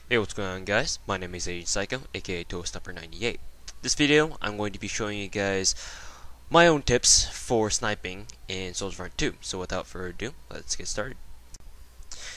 Hey, what's going on, guys? My name is AzN3AlK0, aka TouhouSniper98. This video, I'm going to be showing you guys my own tips for sniping in Soldier Front 2. So without further ado, let's get started.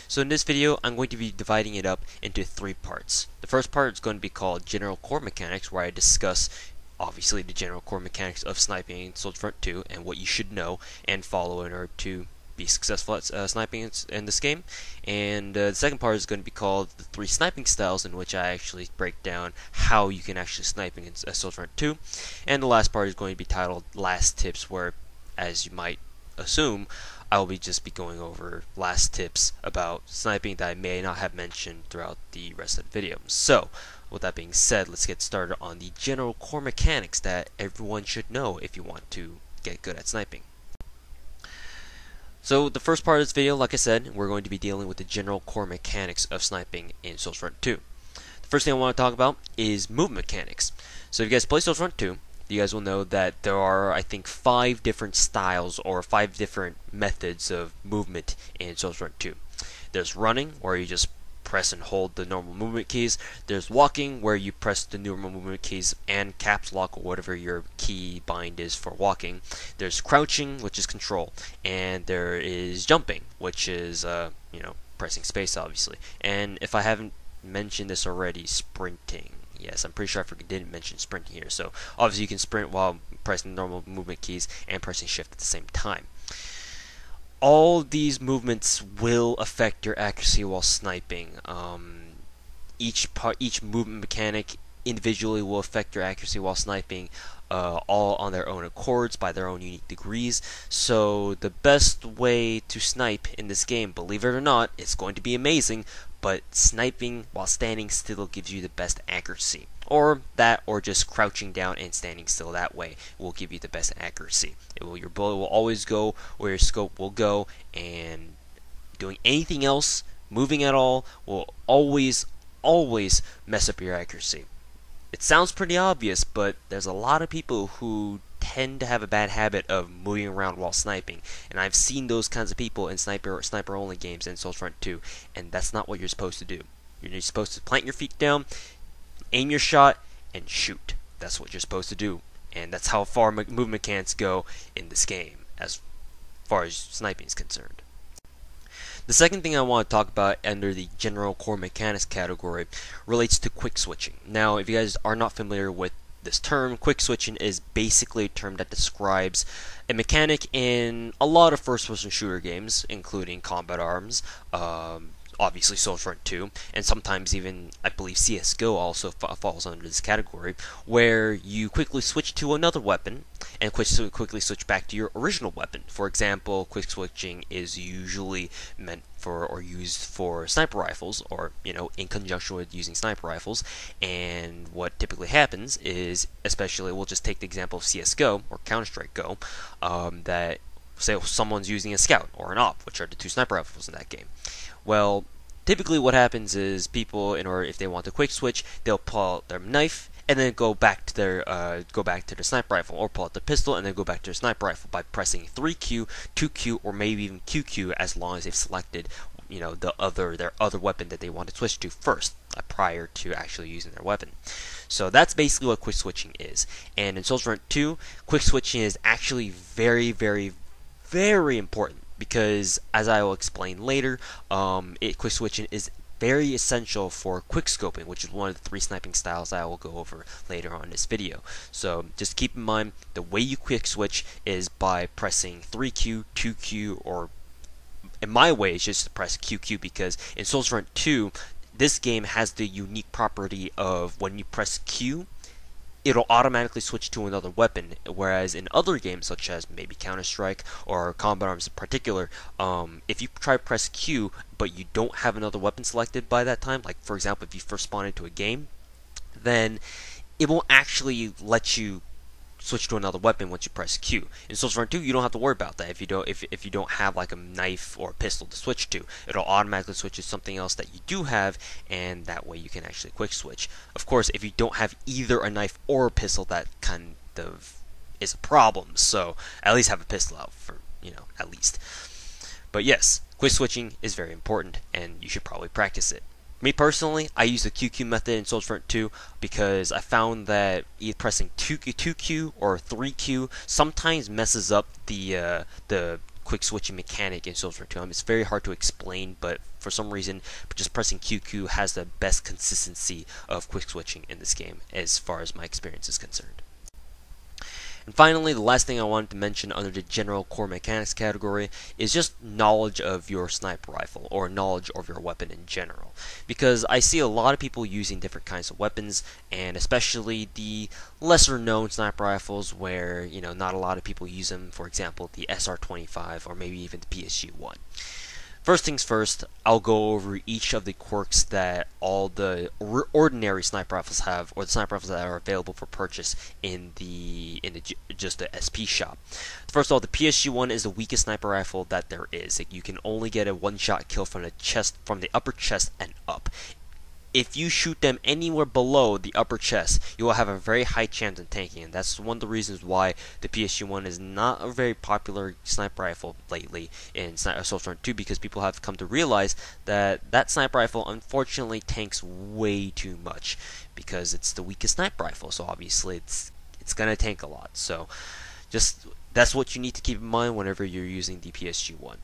So in this video, I'm going to be dividing it up into 3 parts. The first part is going to be called General Core Mechanics, where I discuss obviously the general core mechanics of sniping in Soldier Front 2 and what you should know and follow in order to be successful at sniping in this game. And the second part is going to be called the 3 sniping styles, in which I actually break down how you can actually snipe in Soldier Front 2. And the last part is going to be titled Last Tips, where, as you might assume, I will just be going over last tips about sniping that I may not have mentioned throughout the rest of the video. So, with that being said, let's get started on the general core mechanics that everyone should know if you want to get good at sniping. So the first part of this video, like I said, we're going to be dealing with the general core mechanics of sniping in Soldier Front 2. The first thing I want to talk about is movement mechanics. So if you guys play Soldier Front 2, you guys will know that there are, I think, 5 different styles or 5 different methods of movement in Soldier Front 2. There's running, where you just press and hold the normal movement keys. There's walking, where you press the normal movement keys and caps lock or whatever your key bind is for walking. There's crouching, which is control, and there is jumping, which is pressing space, obviously. And if I haven't mentioned this already, sprinting. Yes, I'm pretty sure I didn't mention sprinting here. So obviously you can sprint while pressing normal movement keys and pressing shift at the same time. All these movements will affect your accuracy while sniping. Each movement mechanic individually will affect your accuracy while sniping, all on their own accords, by their own unique degrees. So the best way to snipe in this game, believe it or not, it's going to be amazing, but sniping while standing still gives you the best accuracy. Or just crouching down and standing still, that way will give you the best accuracy. Your bullet will always go where your scope will go, and doing anything else, moving at all, will always mess up your accuracy. It sounds pretty obvious, but there's a lot of people who tend to have a bad habit of moving around while sniping, and I've seen those kinds of people in sniper only games in Soldier Front 2, and that's not what you're supposed to do. You're supposed to plant your feet down, aim your shot, and shoot. That's what you're supposed to do, and that's how far movement mechanics go in this game as far as sniping is concerned. The second thing I want to talk about under the general core mechanics category relates to quick switching. Now, if you guys are not familiar with this term, quick switching is basically a term that describes a mechanic in a lot of first-person shooter games, including Combat Arms, obviously Soldier Front 2, and sometimes even, I believe, CSGO also falls under this category, where you quickly switch to another weapon and quickly switch back to your original weapon. For example, quick switching is usually meant for or used for sniper rifles, or in conjunction with using sniper rifles. And what typically happens is, especially, we'll just take the example of CSGO or Counter-Strike Go, that say someone's using a scout or an op, which are the 2 sniper rifles in that game. Well, typically what happens is people, if they want to quick switch, they'll pull out their knife and then go back to their sniper rifle, or pull out the pistol and then go back to their sniper rifle by pressing 3Q, 2Q, or maybe even QQ, as long as they've selected their other weapon that they want to switch to first, prior to actually using their weapon. So that's basically what quick switching is. And in Soldier Front 2, quick switching is actually very, very, very important, because, as I will explain later, quick switching is very essential for quick scoping, which is one of the 3 sniping styles I will go over later on in this video. So just keep in mind, the way you quick switch is by pressing 3Q, 2Q, or in my way it's just to press QQ, because in Soldier Front 2, this game has the unique property of when you press Q, it'll automatically switch to another weapon, whereas in other games, such as maybe Counter-Strike or Combat Arms in particular, if you try to press Q but you don't have another weapon selected by that time, like for example if you first spawn into a game, then it won't actually let you switch to another weapon once you press Q. In Soldier Front 2, you don't have to worry about that. If you don't have like a knife or a pistol to switch to, it'll automatically switch to something else that you do have, and that way you can actually quick switch. Of course, if you don't have either a knife or a pistol, that kind of is a problem. So at least have a pistol out for at least. But yes, quick switching is very important, and you should probably practice it. Me personally, I use the QQ method in Soldier Front 2 because I found that either pressing 2Q or 3Q sometimes messes up the quick switching mechanic in Soldier Front 2. It's very hard to explain, but for some reason, just pressing QQ has the best consistency of quick switching in this game, as far as my experience is concerned. And finally, the last thing I wanted to mention under the general core mechanics category is just knowledge of your sniper rifle, or knowledge of your weapon in general. Because I see a lot of people using different kinds of weapons, and especially the lesser known sniper rifles where, not a lot of people use them, for example, the SR25 or maybe even the PSG-1. First things first, I'll go over each of the quirks that all the ordinary sniper rifles have, or the sniper rifles that are available for purchase in just the SP shop. First of all, the PSG-1 is the weakest sniper rifle that there is. You can only get a one-shot kill from the upper chest and up. If you shoot them anywhere below the upper chest, you will have a very high chance of tanking, and that's one of the reasons why the PSG-1 is not a very popular sniper rifle lately in Assault Front 2, because people have come to realize that that sniper rifle unfortunately tanks way too much, because it's the weakest sniper rifle, so obviously it's gonna tank a lot. So that's what you need to keep in mind whenever you're using the PSG-1.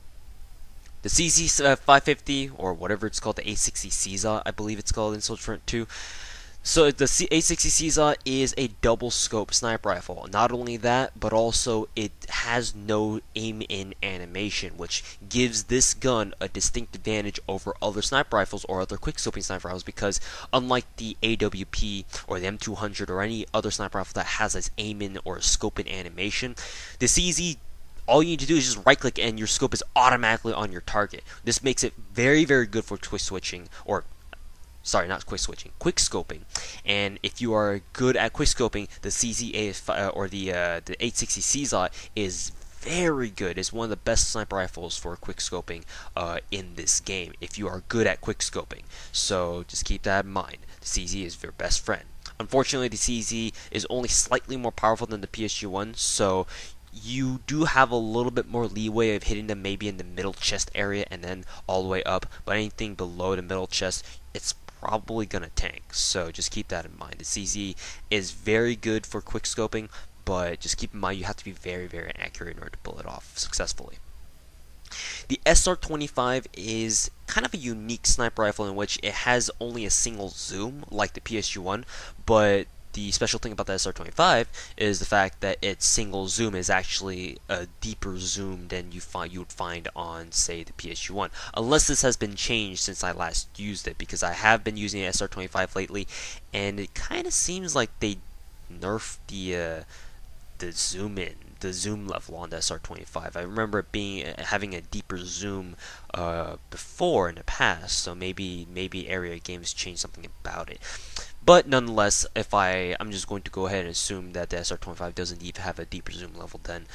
The CZ550, or whatever it's called, the A60 CZA, I believe it's called in Soldier Front 2. So the A60 CZA is a double scope sniper rifle. Not only that, but also it has no aim-in animation, which gives this gun a distinct advantage over other sniper rifles or other quick-scoping sniper rifles, because unlike the AWP or the M200 or any other sniper rifle that has this aim-in or scope-in animation, the CZ, all you need to do is just right click and your scope is automatically on your target. This makes it very, very good for quick switching, or sorry, not quick switching, quick scoping. And if you are good at quick scoping, the CZA or the 860 CZA is very good. It's one of the best sniper rifles for quick scoping in this game, if you are good at quick scoping. So just keep that in mind. The CZ is your best friend. Unfortunately, the CZ is only slightly more powerful than the PSG-1, so you do have a little bit more leeway of hitting them maybe in the middle chest area and then all the way up, but anything below the middle chest, it's probably gonna tank. So just keep that in mind. The CZ is very good for quick scoping, but just keep in mind you have to be very, very accurate in order to pull it off successfully. The SR25 is kind of a unique sniper rifle in which it has only a single zoom like the PSG-1, but the special thing about the SR25 is the fact that its single zoom is actually a deeper zoom than you would find on, say, the PSG-1. Unless this has been changed since I last used it, because I have been using the SR25 lately, and it kind of seems like they nerfed the zoom level on the SR25. I remember it having a deeper zoom before in the past, so maybe Area Games changed something about it. But nonetheless, I'm just going to go ahead and assume that the SR25 doesn't even have a deeper zoom level than,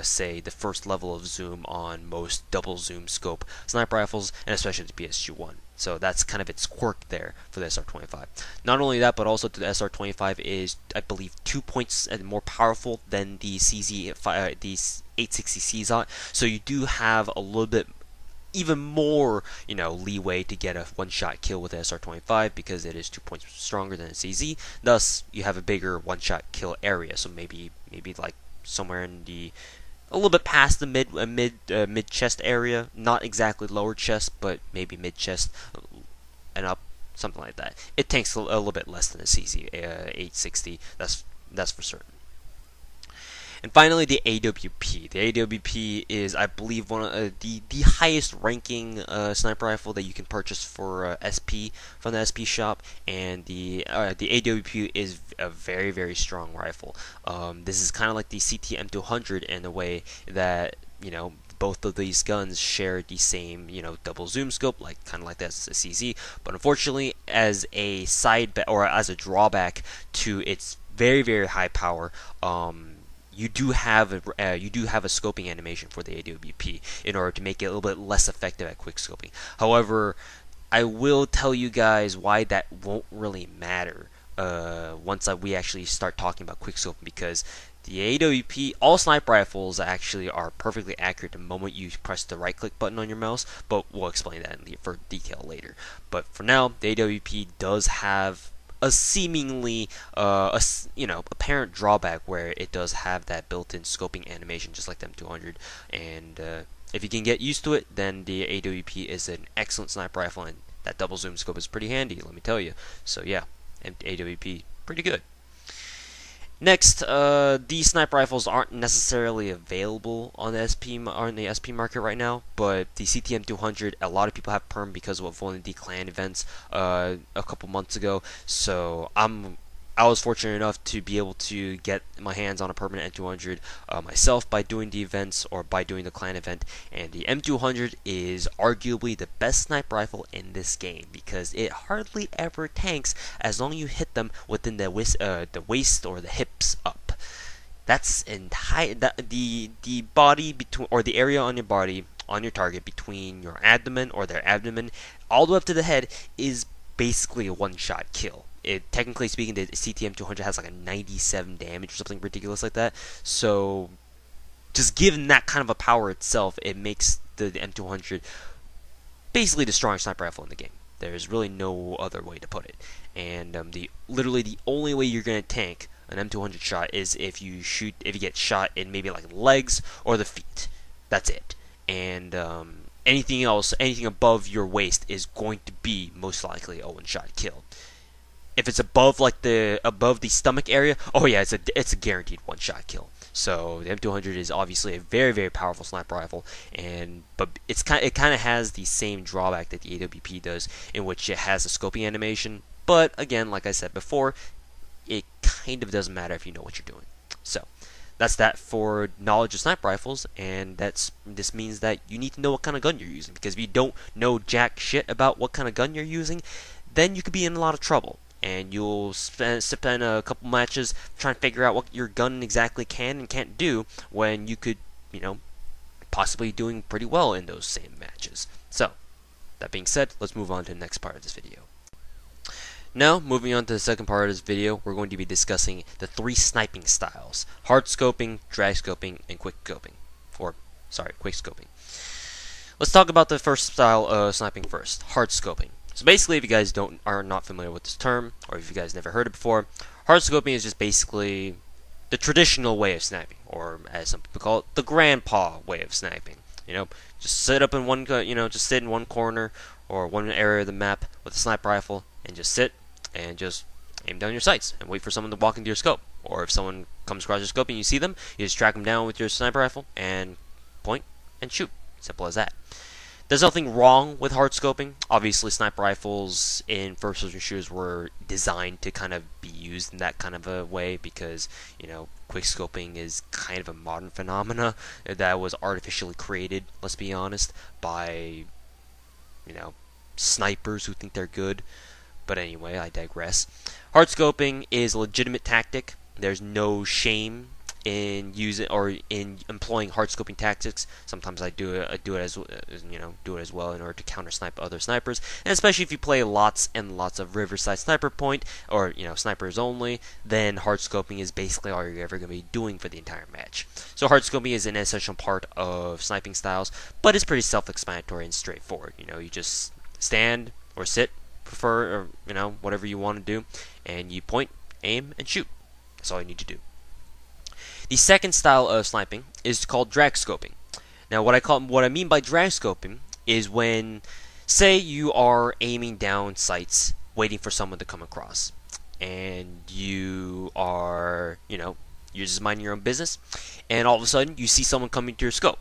say, the first level of zoom on most double zoom scope sniper rifles, and especially the PSG-1. So that's kind of its quirk there for the SR25. Not only that, but also the SR25 is, I believe, 2 points more powerful than the CZ, the 860 CZOT. So you do have a little bit even more, leeway to get a one-shot kill with the SR25 because it is 2 points stronger than the CZ. Thus, you have a bigger one-shot kill area. So maybe like somewhere in the a little bit past the mid chest area, not exactly lower chest, but maybe mid chest and up, something like that. It tanks a little bit less than the CZ 860. That's for certain. And finally, the AWP. The AWP is, I believe, one of the highest ranking sniper rifle that you can purchase for SP from the SP shop, and the AWP is a very, very strong rifle. This is kind of like the CT M200 in a way that both of these guns share the same double zoom scope, kind of like that's a CZ. But unfortunately, as a as a drawback to its very, very high power, you do have a scoping animation for the AWP in order to make it a little bit less effective at quick scoping. However, I will tell you guys why that won't really matter once we actually start talking about quick scoping, because The AWP, all sniper rifles actually are perfectly accurate the moment you press the right click button on your mouse, but we'll explain that for detail later. But for now, the AWP does have a seemingly apparent drawback where it does have that built-in scoping animation just like the M200, and if you can get used to it, then the AWP is an excellent sniper rifle, and that double zoom scope is pretty handy, let me tell you. So yeah, AWP pretty good. Next, these sniper rifles aren't necessarily available on the SP market right now, but the CTM200, a lot of people have perm because of one of the clan events a couple months ago. So I was fortunate enough to be able to get my hands on a permanent M200 myself by doing the events or by doing the clan event, and the M200 is arguably the best sniper rifle in this game because it hardly ever tanks as long as you hit them within the waist or the hips up. That's the body between, or the area on your body on your target between your abdomen or their abdomen all the way up to the head is basically a one-shot kill. Technically speaking, the CTM200 has like a 97 damage or something ridiculous like that. So, just given that kind of a power itself, it makes the M200 basically the strongest sniper rifle in the game. There's really no other way to put it. And literally the only way you're gonna tank an M200 shot is if you get shot in maybe like legs or the feet. That's it. And anything else, anything above your waist is going to be most likely a one-shot kill. If it's above the stomach area, oh yeah, it's a guaranteed one-shot kill. So the M200 is obviously a very, very powerful sniper rifle, but it kind of has the same drawback that the AWP does, in which it has a scoping animation. But again, like I said before, it kind of doesn't matter if you know what you're doing. So that's that for knowledge of sniper rifles, and this means that you need to know what kind of gun you're using, because if you don't know jack shit about what kind of gun you're using, then you could be in a lot of trouble. And you'll spend a couple matches trying to figure out what your gun exactly can and can't do when you could, possibly doing pretty well in those same matches. So, that being said, let's move on to the next part of this video. Now, moving on to the second part of this video, we're going to be discussing the 3 sniping styles: hard scoping, drag scoping, and quick scoping. Quick scoping. Let's talk about the first style of sniping first, hard scoping. So basically, if you guys are not familiar with this term, or if you guys never heard it before, hard scoping is just basically the traditional way of sniping, or as some people call it, the grandpa way of sniping. Just sit up in just sit in one corner or one area of the map with a sniper rifle, and just sit and just aim down your sights and wait for someone to walk into your scope. Or if someone comes across your scope and you see them, you just track them down with your sniper rifle and point and shoot. Simple as that. There's nothing wrong with hard scoping. Obviously, sniper rifles in first-person shooters were designed to kind of be used in that kind of a way because, quick scoping is kind of a modern phenomena that was artificially created, let's be honest, by, snipers who think they're good. But anyway, I digress. Hard scoping is a legitimate tactic. There's no shame in employing hard scoping tactics. Sometimes I do it as well in order to counter snipe other snipers, and especially if you play lots and lots of Riverside Sniper Point or snipers only, then hard scoping is basically all you're ever going to be doing for the entire match. So hard scoping is an essential part of sniping styles, but it's pretty self-explanatory and straightforward. You just stand or sit, or whatever you want to do, and you point, aim, and shoot. That's all you need to do. The second style of sniping is called drag scoping. Now, what I mean by drag scoping is when, say, you are aiming down sights, waiting for someone to come across, and you are, you're just minding your own business, and all of a sudden you see someone coming to your scope.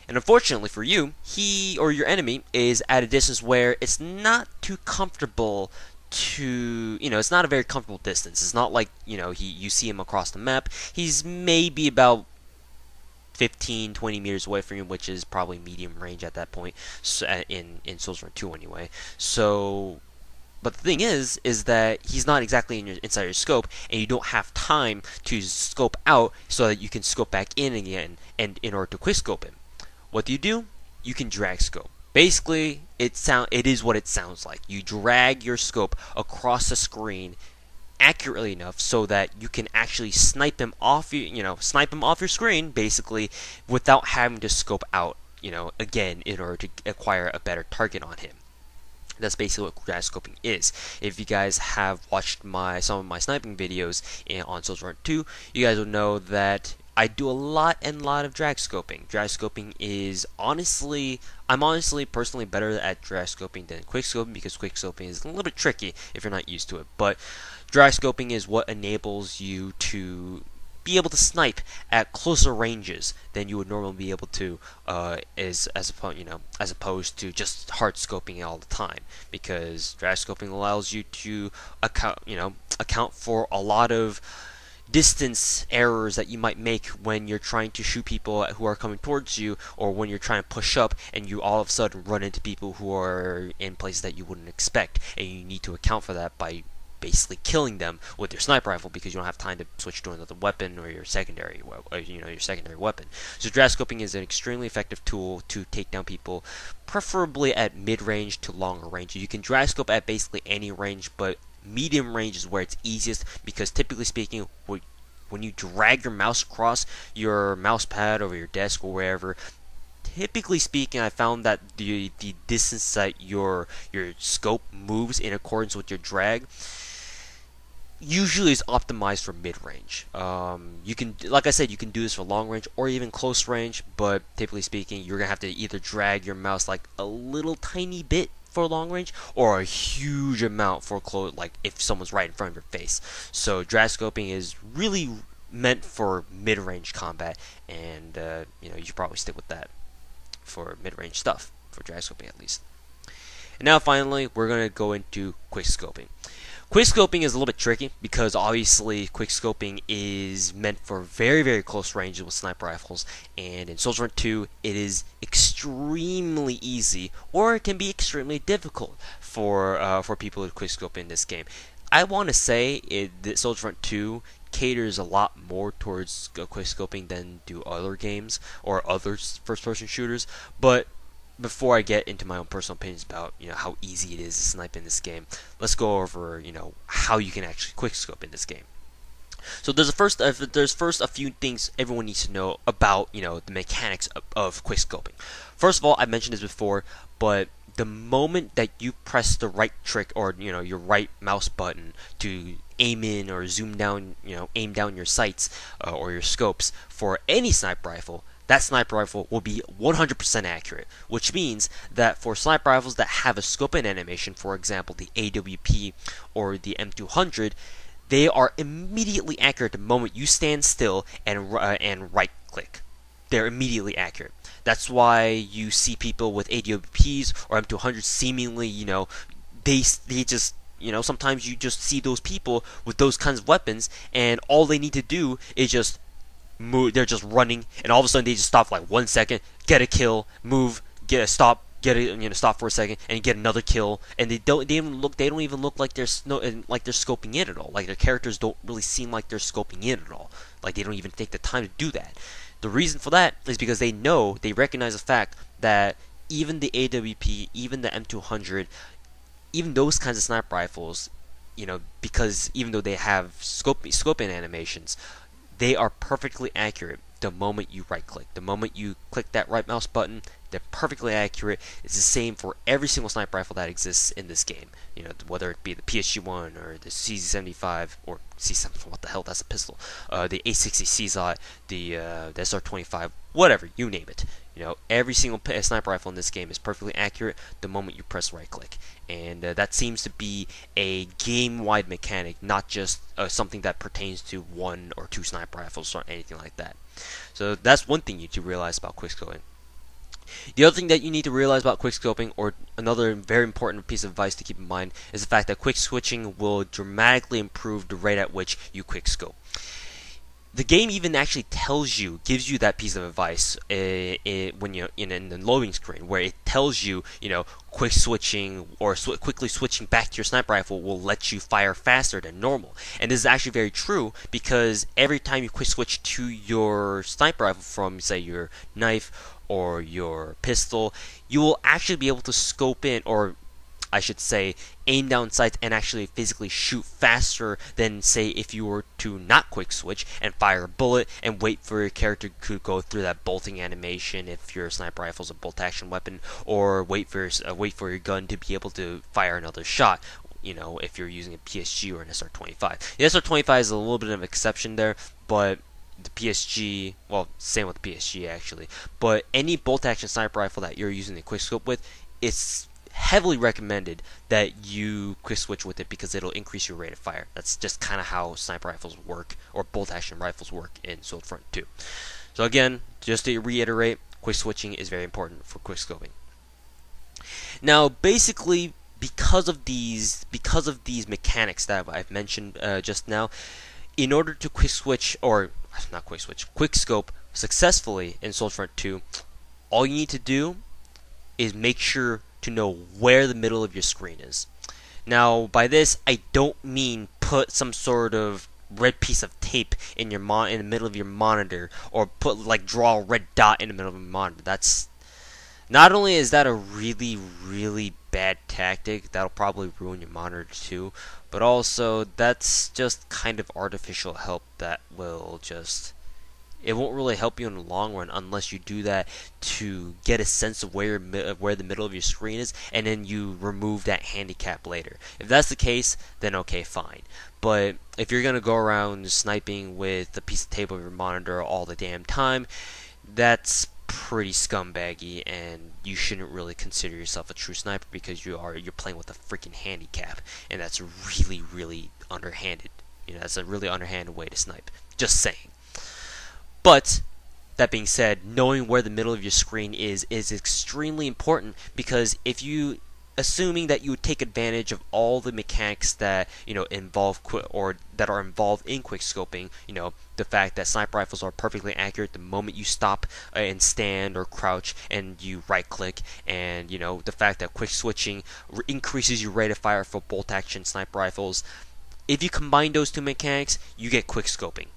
And unfortunately for you, he or your enemy is at a distance where it's not too comfortable it's not a very comfortable distance. It's not like, you see him across the map. He's maybe about 15-20 meters away from you, which is probably medium range at that point, so, in Souls Run 2 anyway. So, but the thing is that he's not exactly inside your scope, and you don't have time to scope out so that you can scope back in again, and in order to quick scope him. What do? You can drag scope. Basically, it is what it sounds like. You drag your scope across the screen accurately enough so that you can actually snipe him off snipe him off your screen basically without having to scope out, again, in order to acquire a better target on him. That's basically what drag scoping is. If you guys have watched some of my sniping videos on Soldier 2, you guys will know that I do a lot of drag scoping. Drag scoping is I'm honestly personally better at drag scoping than quick scoping, because quick scoping is a little bit tricky if you're not used to it. But drag scoping is what enables you to be able to snipe at closer ranges than you would normally be able to, as opposed to just hard scoping all the time. Because drag scoping allows you to account for a lot of distance errors that you might make when you're trying to shoot people who are coming towards you, or when you're trying to push up and you all of a sudden run into people who are in places that you wouldn't expect, and you need to account for that by basically killing them with your sniper rifle, because you don't have time to switch to another weapon or your secondary weapon. So drag scoping is an extremely effective tool to take down people, preferably at mid-range to longer range. You can drag scope at basically any range, but medium range is where it's easiest, because typically speaking, when you drag your mouse across your mouse pad over your desk or wherever, typically speaking, I found that the distance that your scope moves in accordance with your drag usually is optimized for mid-range. You can, like I said, you can do this for long range or even close range, but typically speaking, you're gonna have to either drag your mouse like a little tiny bit for long range, or a huge amount for close, like if someone's right in front of your face. So drag scoping is really meant for mid-range combat, and you should probably stick with that for mid-range stuff, for drag scoping at least. And now finally, we're going to go into quick scoping. Quick scoping is a little bit tricky, because obviously quick scoping is meant for very close ranges with sniper rifles, and in Soldier 2 it is extremely easy, or it can be extremely difficult for people to quick scope in this game. I want to say that Soldier 2 caters a lot more towards quick scoping than do other games or other first-person shooters, but before I get into my own personal opinions about how easy it is to snipe in this game, let's go over how you can actually quick scope in this game. So there's first a few things everyone needs to know about the mechanics of quick scoping. First of all, I mentioned this before, but the moment that you press the right trick, or your right mouse button to aim in or zoom down, aim down your sights or your scopes for any sniper rifle, that sniper rifle will be 100% accurate, which means that for sniper rifles that have a scope in animation, for example the AWP or the M200, they are immediately accurate the moment you stand still and right click. They're immediately accurate. That's why you see people with AWPs or M200s seemingly, they just, sometimes you just see those people with those kinds of weapons, and all they need to do is just move. They're just running, and all of a sudden they just stop for like 1 second, get a kill, move, get a stop, stop for a second, and get another kill. And they don't even look like they're scoping in at all. Like their characters don't really seem like they're scoping in at all. Like they don't even take the time to do that. The reason for that is because they recognize the fact that even the AWP, even the M200, even those kinds of sniper rifles, because even though they have scoping animations, they are perfectly accurate the moment you right click. The moment you click that right mouse button, they're perfectly accurate. It's the same for every single sniper rifle that exists in this game. Whether it be the PSG-1 or the CZ75 or C7, what the hell, that's a pistol. The A60 CZOT, the SR25, whatever, you name it. Every single sniper rifle in this game is perfectly accurate the moment you press right click. And that seems to be a game-wide mechanic, not just something that pertains to 1 or 2 sniper rifles or anything like that. So that's one thing you need to realize about quick scoping. The other thing that you need to realize about quick scoping, or another very important piece of advice to keep in mind, is the fact that quick switching will dramatically improve the rate at which you quick scope. The game even actually gives you that piece of advice when you're in the loading screen, where it tells you, quick switching or quickly switching back to your sniper rifle will let you fire faster than normal. And this is actually very true, because every time you quick switch to your sniper rifle from, say, your knife or your pistol, you will actually be able to scope in, or I should say, aim down sights and actually physically shoot faster than, say, if you were to not quick switch and fire a bullet and wait for your character to go through that bolting animation if your sniper rifle is a bolt action weapon, or wait for your gun to be able to fire another shot. You know, if you're using a PSG or an SR25. The SR25 is a little bit of an exception there, but the PSG, well, same with the PSG actually, but any bolt action sniper rifle that you're using the quick scope with, it's heavily recommended that you quick switch with it because it'll increase your rate of fire. That's just kind of how sniper rifles work, or bolt action rifles work in Swordfront 2. So again, just to reiterate, quick switching is very important for quick scoping. Now, basically, because of these mechanics that I've mentioned just now, in order to quick scope successfully in Swordfront 2, all you need to do is make sure to know where the middle of your screen is. Now, by this, I don't mean put some sort of red piece of tape in your in the middle of your monitor, or draw a red dot in the middle of your monitor. That's not only is that a really bad tactic that'll probably ruin your monitor too, but also that's just kind of artificial help that will just, it won't really help you in the long run unless you do that to get a sense of where the middle of your screen is, and then you remove that handicap later. If that's the case, then okay, fine. But if you're gonna go around sniping with a piece of tape over your monitor all the damn time, that's pretty scumbaggy, and you shouldn't really consider yourself a true sniper, because you're playing with a freaking handicap, and that's really underhanded. You know, that's a really underhanded way to snipe. Just saying. But that being said, knowing where the middle of your screen is extremely important, because if you, assuming that you would take advantage of all the mechanics that involve that are involved in quick scoping, the fact that sniper rifles are perfectly accurate the moment you stop and stand or crouch and you right click, and the fact that quick switching increases your rate of fire for bolt action sniper rifles. If you combine those two mechanics, you get quick scoping,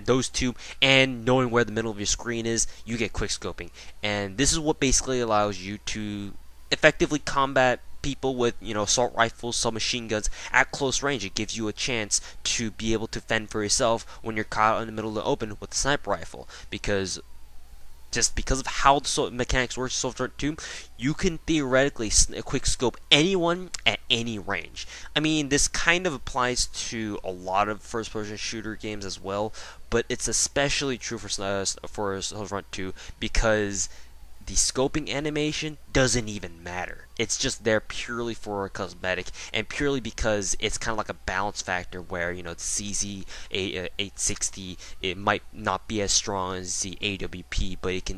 those two, and knowing where the middle of your screen is, you get quick scoping, and this is what basically allows you to effectively combat people with assault rifles, submachine guns at close range. It gives you a chance to be able to fend for yourself when you're caught out in the middle of the open with a sniper rifle, because of how the mechanics work in Swordfront 2, you can theoretically quick scope anyone at any range. I mean, this kind of applies to a lot of first-person shooter games as well, but it's especially true for Swordfront 2 because the scoping animation doesn't even matter. It's just there purely for a cosmetic, and purely because it's kind of like a balance factor where the CZ860, it might not be as strong as the AWP, but it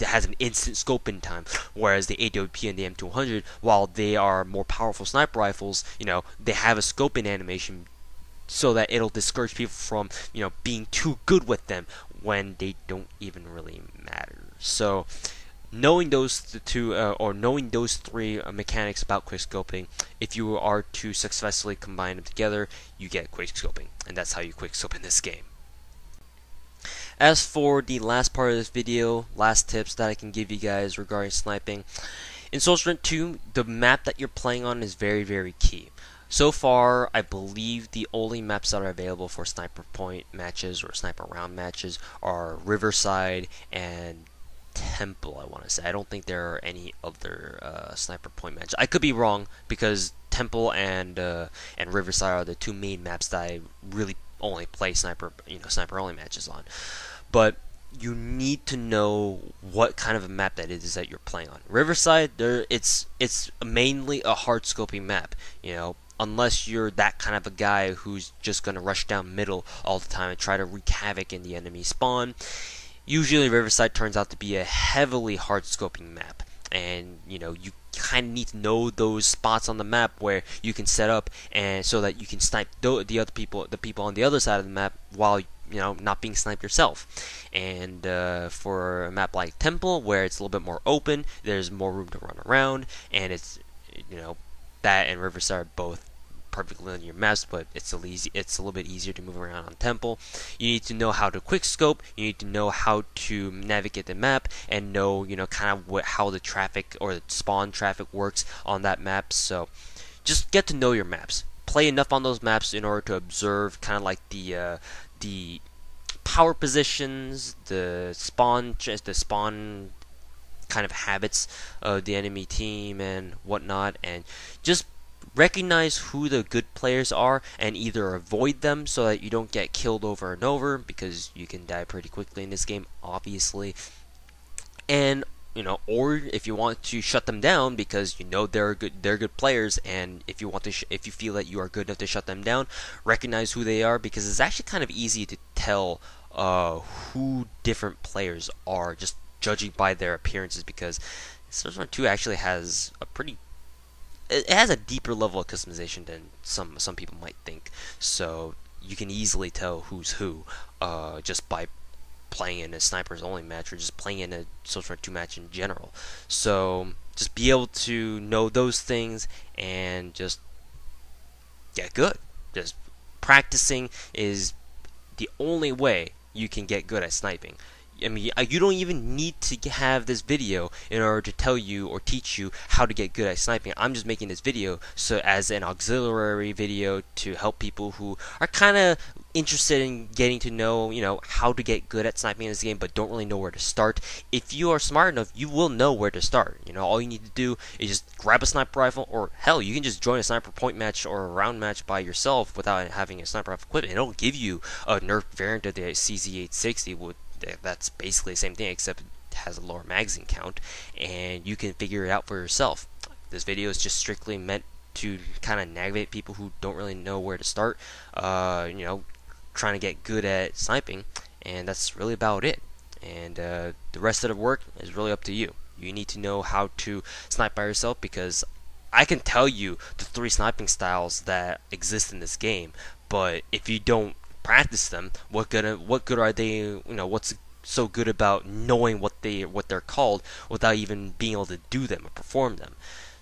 has an instant scoping time, whereas the AWP and the M200, while they are more powerful sniper rifles, they have a scoping animation so that it'll discourage people from being too good with them when they don't even really matter. So knowing those three mechanics about quick scoping, if you are to successfully combine them together, you get quick scoping, and that's how you quick scope in this game. As for the last part of this video, last tips that I can give you guys regarding sniping, in Swordfront 2, the map that you're playing on is very key. So far, I believe the only maps that are available for sniper point matches or sniper round matches are Riverside and Temple, I want to say. I don't think there are any other sniper point matches. I could be wrong, because Temple and Riverside are the two main maps that I really only play sniper only matches on. But you need to know what kind of a map that is that you're playing on. Riverside, it's mainly a hard scoping map. Unless you're that kind of a guy who's just gonna rush down middle all the time and try to wreak havoc in the enemy spawn. Usually Riverside turns out to be a heavily hard scoping map, and you kind of need to know those spots on the map where you can set up, and so that you can snipe the people on the other side of the map while not being sniped yourself. And for a map like Temple, where it's a little bit more open, there's more room to run around, and it's that and Riverside are both perfectly linear maps, but it's a little bit easier to move around on temple. You need to know how to quick scope. You need to know how to navigate the map and know, kind of how the traffic or the spawn traffic works on that map. So just get to know your maps. Play enough on those maps in order to observe kind of like the power positions, the spawn kind of habits of the enemy team and whatnot, and just recognize who the good players are and either avoid them so that you don't get killed over and over, because you can die pretty quickly in this game, obviously. And or if you want to shut them down because they're good players, and if you feel that you are good enough to shut them down, recognize who they are, because it's actually kind of easy to tell who different players are just judging by their appearances, because Sniping 2 actually has it has a deeper level of customization than some people might think. So you can easily tell who's who just by playing in a snipers only match or just playing in a Social 2 match in general. So just be able to know those things and just get good. Just practicing is the only way you can get good at sniping. I mean, you don't even need to have this video in order to tell you or teach you how to get good at sniping. I'm just making this video so as an auxiliary video to help people who are kind of interested in getting to know, how to get good at sniping in this game, but don't really know where to start. If you are smart enough, you will know where to start. All you need to do is just grab a sniper rifle, or hell, you can just join a sniper point match or a round match by yourself without having a sniper rifle equipment. It'll give you a nerfed variant of the CZ860 that's basically the same thing, except it has a lower magazine count, and you can figure it out for yourself. This video is just strictly meant to kind of navigate people who don't really know where to start, trying to get good at sniping, and that's really about it. And the rest of the work is really up to you. You need to know how to snipe by yourself, because I can tell you the 3 sniping styles that exist in this game, but if you don't practice them, what good are they? What's so good about knowing what they're called without even being able to do them or perform them?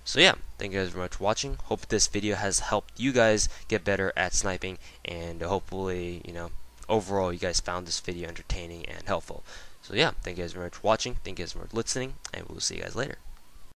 So yeah, thank you guys very much for watching. Hope this video has helped you guys get better at sniping, and hopefully, overall you guys found this video entertaining and helpful. So yeah, thank you guys very much for watching. Thank you guys very much for listening, and we'll see you guys later.